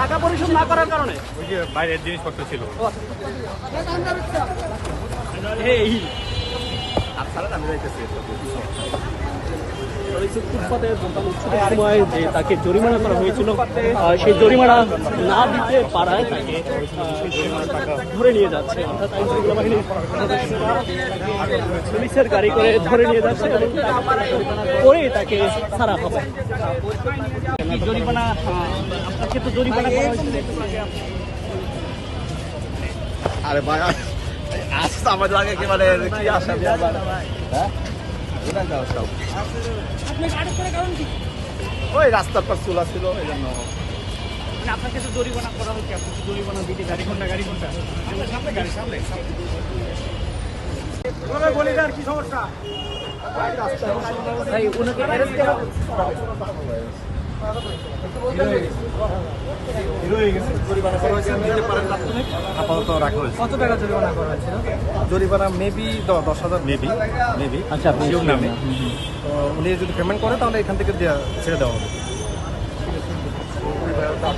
টাকা পরিশোধ না করার কারণে ওই যে বাইরের জিনিসপত্র ছিল। এই আপনারা আমি যাইতেছি ফুটপাতের দোকান উৎসবের সময় যে তাকে জরিমানা করা হয়েছিল, সেই জরিমানা না দিতে পারায় তাকে ধরে নিয়ে যাচ্ছে, অর্থাৎ আইনশৃঙ্খলা বাহিনীর সদস্যরা পুলিশের গাড়ি করে ধরে নিয়ে যাচ্ছে এবং পরে তাকে ছাড়া হবে। জরিমানা আপনাকে তো জরিমানা করা হয়েছিল। আরে ভাই আসতে আমাদের আগে একেবারে কি আসা হ্যাঁ ওই রাস্তার পর চুলা ছিল এই জন্য। আপনাকে তো জরিমানা করা হচ্ছে, আপনি তো জরিমানা দিতে গাড়ি ঘন্টা সামনে গাড়ি সামনে বলি আর কি সমস্যা ভাই ওনাকে অ্যারেস্ট করা আপাতত রাখা হয়েছে। কত টাকা জরিমানা করা হয়েছিল? জরিমানা মেবি 10,000 মেবি। আচ্ছা শিওর নামে তো উনি যদি পেমেন্ট করে তাহলে এখান থেকে ছেড়ে দেওয়া হবে।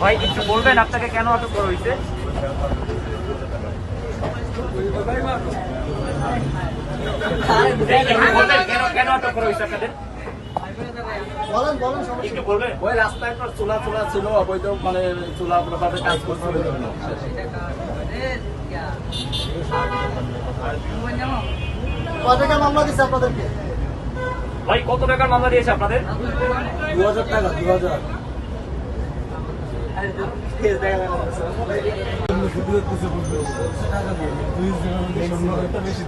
ভাই একটু বলবেন আপনাকে কেন আটক করা হয়েছে? কেন আটক করা হয়েছে আপনাদের? একটু বলবেন। ওই রাস্তায় পর চুলা ছিল অবৈধ, মানে চুলা ভাবে কাজ করতে হবে। মামলা দিচ্ছে আপনাদেরকে? ভাই কত টাকার মামলা দিয়েছে আপনাদের? 2000 টাকা। 2000 বেশি